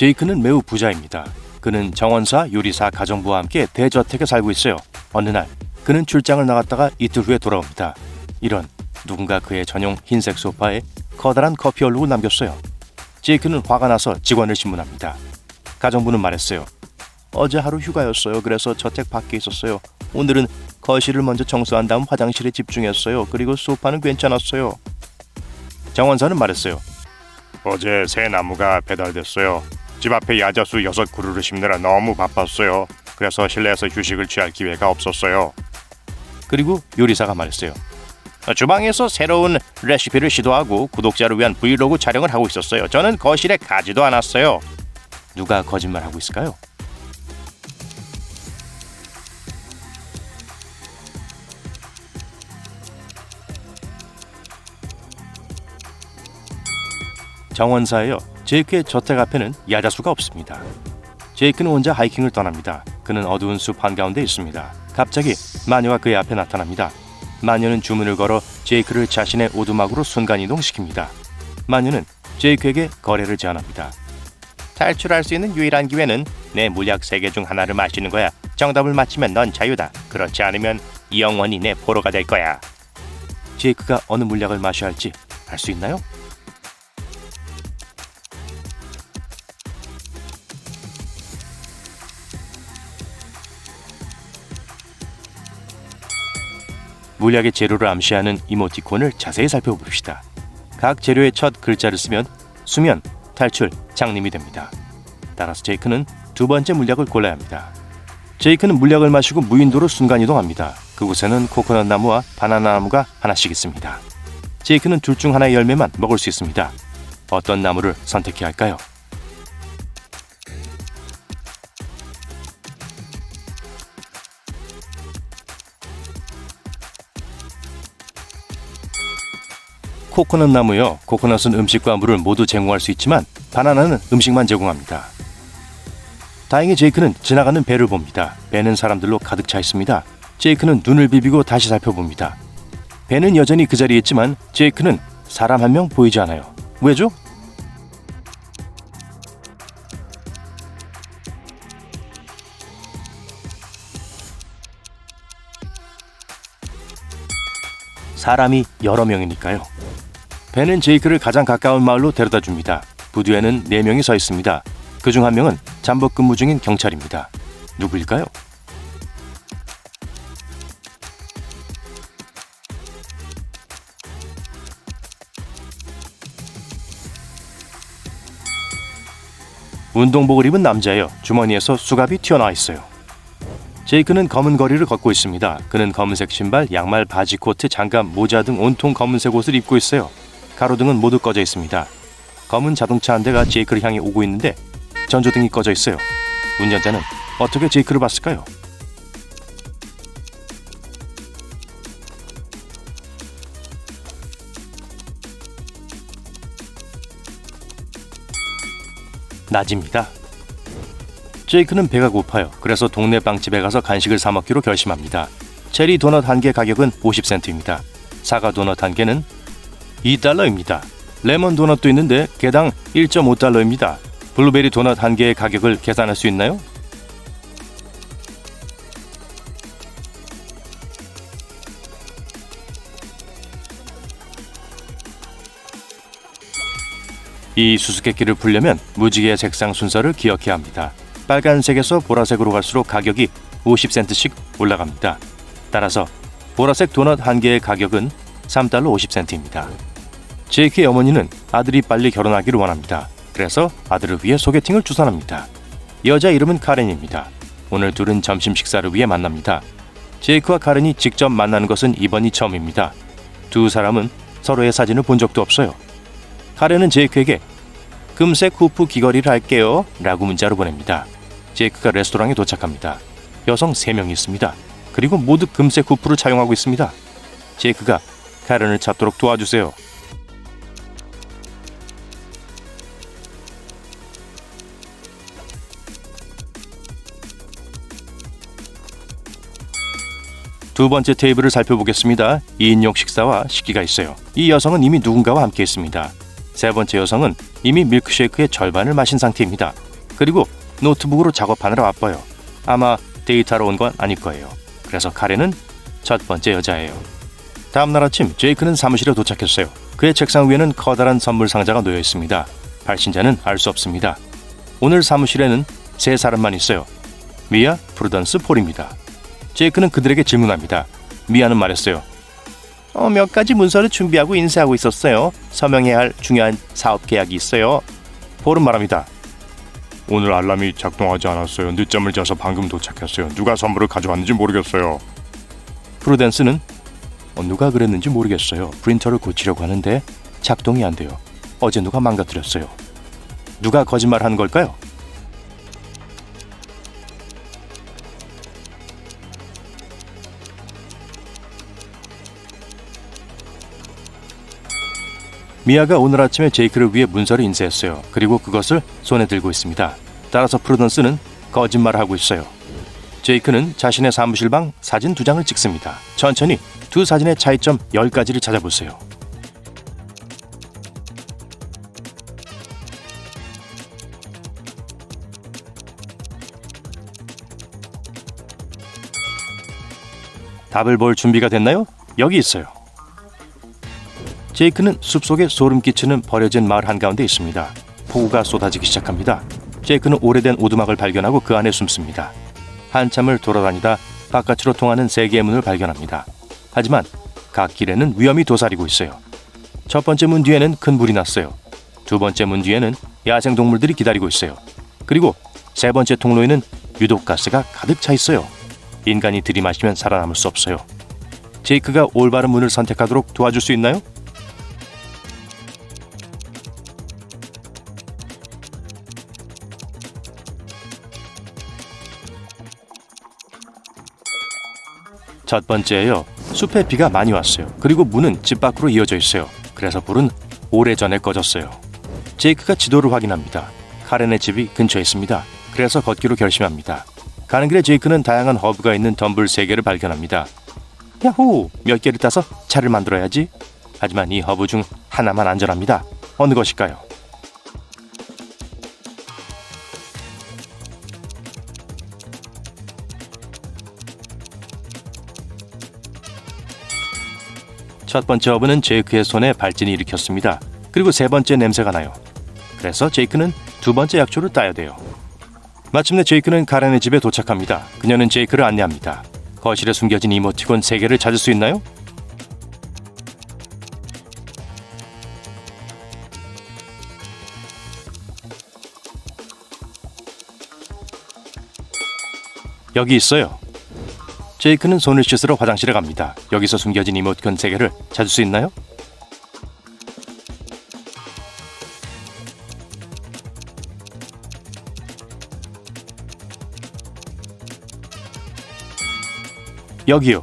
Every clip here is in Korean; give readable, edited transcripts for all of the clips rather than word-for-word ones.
제이크는 매우 부자입니다. 그는 정원사, 요리사, 가정부와 함께 대저택에 살고 있어요. 어느 날 그는 출장을 나갔다가 이틀 후에 돌아옵니다. 이런, 누군가 그의 전용 흰색 소파에 커다란 커피 얼룩을 남겼어요. 제이크는 화가 나서 직원을 신문합니다. 가정부는 말했어요. 어제 하루 휴가였어요. 그래서 저택 밖에 있었어요. 오늘은 거실을 먼저 청소한 다음 화장실에 집중했어요. 그리고 소파는 괜찮았어요. 정원사는 말했어요. 어제 새 나무가 배달됐어요. 집 앞에 야자수 6그루를 심느라 너무 바빴어요. 그래서 실내에서 휴식을 취할 기회가 없었어요. 그리고 요리사가 말했어요. 주방에서 새로운 레시피를 시도하고 구독자를 위한 브이로그 촬영을 하고 있었어요. 저는 거실에 가지도 않았어요. 누가 거짓말하고 있을까요? 정원사예요. 제이크의 저택 앞에는 야자수가 없습니다. 제이크는 혼자 하이킹을 떠납니다. 그는 어두운 숲 한가운데 있습니다. 갑자기 마녀가 그의 앞에 나타납니다. 마녀는 주문을 걸어 제이크를 자신의 오두막으로 순간이동시킵니다. 마녀는 제이크에게 거래를 제안합니다. 탈출할 수 있는 유일한 기회는 내 물약 3개 중 하나를 마시는 거야. 정답을 맞히면 넌 자유다. 그렇지 않으면 영원히 내 포로가 될 거야. 제이크가 어느 물약을 마셔야 할지 알 수 있나요? 물약의 재료를 암시하는 이모티콘을 자세히 살펴봅시다. 각 재료의 첫 글자를 쓰면 수면, 탈출, 장님이 됩니다. 따라서 제이크는 두 번째 물약을 골라야 합니다. 제이크는 물약을 마시고 무인도로 순간이동합니다. 그곳에는 코코넛 나무와 바나나 나무가 하나씩 있습니다. 제이크는 둘 중 하나의 열매만 먹을 수 있습니다. 어떤 나무를 선택해야 할까요? 코코넛 나무요. 코코넛은 음식과 물을 모두 제공할 수 있지만 바나나는 음식만 제공합니다. 다행히 제이크는 지나가는 배를 봅니다. 배는 사람들로 가득 차 있습니다. 제이크는 눈을 비비고 다시 살펴봅니다. 배는 여전히 그 자리에 있지만 제이크는 사람 한 명 보이지 않아요. 왜죠? 사람이 여러 명이니까요. 배는 제이크를 가장 가까운 마을로 데려다 줍니다. 부두에는 4명이 서 있습니다. 그중 한 명은 잠복 근무 중인 경찰입니다. 누구일까요? 운동복을 입은 남자예요. 주머니에서 수갑이 튀어나와 있어요. 제이크는 검은 거리를 걷고 있습니다. 그는 검은색 신발, 양말, 바지, 코트, 장갑, 모자 등 온통 검은색 옷을 입고 있어요. 가로등은 모두 꺼져 있습니다. 검은 자동차 한 대가 제이크를 향해 오고 있는데 전조등이 꺼져 있어요. 운전자는 어떻게 제이크를 봤을까요? 낮입니다. 제이크는 배가 고파요. 그래서 동네 빵집에 가서 간식을 사 먹기로 결심합니다. 체리 도넛 한 개 가격은 50센트입니다. 사과 도넛 한 개는 $2입니다. 레몬 도넛도 있는데 개당 1.5달러입니다. 블루베리 도넛 한 개의 가격을 계산할 수 있나요? 이 수수께끼를 풀려면 무지개의 색상 순서를 기억해야 합니다. 빨간색에서 보라색으로 갈수록 가격이 50센트씩 올라갑니다. 따라서 보라색 도넛 한 개의 가격은 $3 50센트입니다. 제이크의 어머니는 아들이 빨리 결혼하기를 원합니다. 그래서 아들을 위해 소개팅을 주선합니다. 여자 이름은 카렌입니다. 오늘 둘은 점심 식사를 위해 만납니다. 제이크와 카렌이 직접 만나는 것은 이번이 처음입니다. 두 사람은 서로의 사진을 본 적도 없어요. 카렌은 제이크에게 금색 후프 귀걸이를 할게요 라고 문자로 보냅니다. 제이크가 레스토랑에 도착합니다. 여성 3명이 있습니다. 그리고 모두 금색 후프를 착용하고 있습니다. 제이크가 카렌을 찾도록 도와주세요. 두 번째 테이블을 살펴보겠습니다. 2인용 식사와 식기가 있어요. 이 여성은 이미 누군가와 함께 있습니다. 세 번째 여성은 이미 밀크쉐이크의 절반을 마신 상태입니다. 그리고 노트북으로 작업하느라 바빠요. 아마 데이트하러 온 건 아닐 거예요. 그래서 카렌은 첫 번째 여자예요. 다음날 아침 제이크는 사무실에 도착했어요. 그의 책상 위에는 커다란 선물 상자가 놓여 있습니다. 발신자는 알 수 없습니다. 오늘 사무실에는 세 사람만 있어요. 미아, 프루던스, 폴입니다. 제이크는 그들에게 질문합니다. 미아는 말했어요. 몇 가지 문서를 준비하고 인쇄하고 있었어요. 서명해야 할 중요한 사업 계약이 있어요. 폴은 말합니다. 오늘 알람이 작동하지 않았어요. 늦잠을 자서 방금 도착했어요. 누가 선물을 가져왔는지 모르겠어요. 프루던스는 누가 그랬는지 모르겠어요. 프린터를 고치려고 하는데 작동이 안 돼요. 어제 누가 망가뜨렸어요. 누가 거짓말한 걸까요? 미아가 오늘 아침에 제이크를 위해 문서를 인쇄했어요. 그리고 그것을 손에 들고 있습니다. 따라서 프루던스는 거짓말을 하고 있어요. 제이크는 자신의 사무실 방 사진 2장을 찍습니다. 천천히 두 사진의 차이점 10가지를 찾아보세요. 답을 볼 준비가 됐나요? 여기 있어요. 제이크는 숲속에 소름 끼치는 버려진 마을 한가운데 있습니다. 폭우가 쏟아지기 시작합니다. 제이크는 오래된 오두막을 발견하고 그 안에 숨습니다. 한참을 돌아다니다 바깥으로 통하는 3개의 문을 발견합니다. 하지만 각 길에는 위험이 도사리고 있어요. 첫 번째 문 뒤에는 큰 불이 났어요. 두 번째 문 뒤에는 야생동물들이 기다리고 있어요. 그리고 세 번째 통로에는 유독가스가 가득 차 있어요. 인간이 들이마시면 살아남을 수 없어요. 제이크가 올바른 문을 선택하도록 도와줄 수 있나요? 첫 번째예요. 숲에 비가 많이 왔어요. 그리고 문은 집 밖으로 이어져 있어요. 그래서 불은 오래전에 꺼졌어요. 제이크가 지도를 확인합니다. 카렌의 집이 근처에 있습니다. 그래서 걷기로 결심합니다. 가는 길에 제이크는 다양한 허브가 있는 덤불 3개를 발견합니다. 야호! 몇 개를 따서 차를 만들어야지. 하지만 이 허브 중 하나만 안전합니다. 어느 것일까요? 첫 번째 허브는 제이크의 손에 발진이 일으켰습니다. 그리고 세 번째 냄새가 나요. 그래서 제이크는 두 번째 약초를 따야 돼요. 마침내 제이크는 카렌의 집에 도착합니다. 그녀는 제이크를 안내합니다. 거실에 숨겨진 이모티콘 3개를 찾을 수 있나요? 여기 있어요. 제이크는 손을 씻으러 화장실에 갑니다. 여기서 숨겨진 이모티콘 3개를 찾을 수 있나요? 여기요.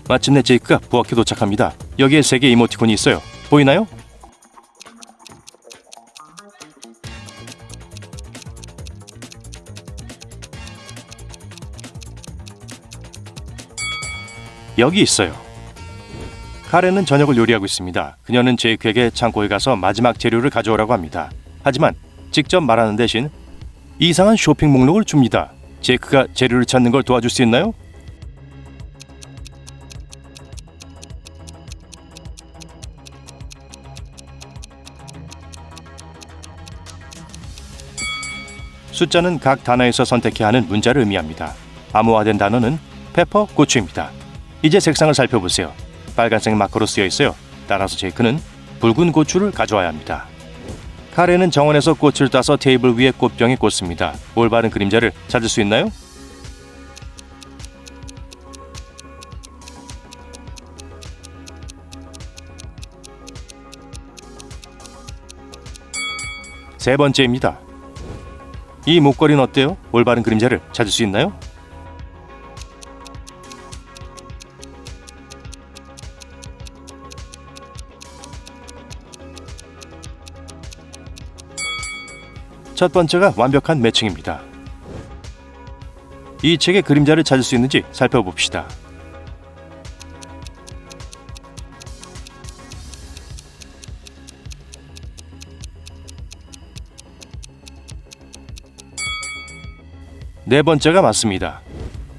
마침내 제이크가 부엌에 도착합니다. 여기에 3개 이모티콘이 있어요. 보이나요? 여기 있어요. 카렌은 저녁을 요리하고 있습니다. 그녀는 제이크에게 창고에 가서 마지막 재료를 가져오라고 합니다. 하지만 직접 말하는 대신 이상한 쇼핑 목록을 줍니다. 제이크가 재료를 찾는 걸 도와줄 수 있나요? 숫자는 각 단어에서 선택해야 하는 문자를 의미합니다. 암호화된 단어는 페퍼, 고추입니다. 이제 색상을 살펴보세요. 빨간색 마커로 쓰여 있어요. 따라서 제이크는 붉은 고추를 가져와야 합니다. 카렌은 정원에서 꽃을 따서 테이블 위에 꽃병에 꽂습니다. 올바른 그림자를 찾을 수 있나요? 세 번째입니다. 이 목걸이는 어때요? 올바른 그림자를 찾을 수 있나요? 첫 번째가 완벽한 매칭입니다. 이 책의 그림자를 찾을 수 있는지 살펴봅시다. 네 번째가 맞습니다.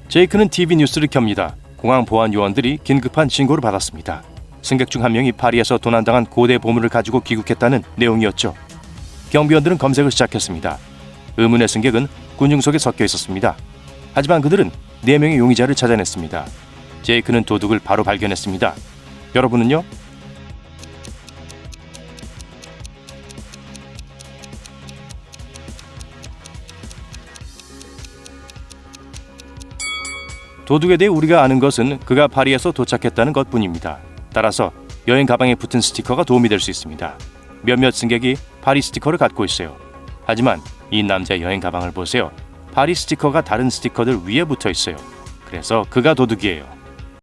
제이크는 TV 뉴스를 켭니다. 공항 보안 요원들이 긴급한 신고를 받았습니다. 승객 중 한 명이 파리에서 도난당한 고대 보물을 가지고 귀국했다는 내용이었죠. 경비원들은 검색을 시작했습니다. 의문의 승객은 군중 속에 섞여 있었습니다. 하지만 그들은 4명의 용의자를 찾아냈습니다. 제이크는 도둑을 바로 발견했습니다. 여러분은요? 도둑에 대해 우리가 아는 것은 그가 파리에서 도착했다는 것뿐입니다. 따라서 여행 가방에 붙은 스티커가 도움이 될 수 있습니다. 몇몇 승객이 파리 스티커를 갖고 있어요. 하지만 이 남자의 여행 가방을 보세요. 파리 스티커가 다른 스티커들 위에 붙어 있어요. 그래서 그가 도둑이에요.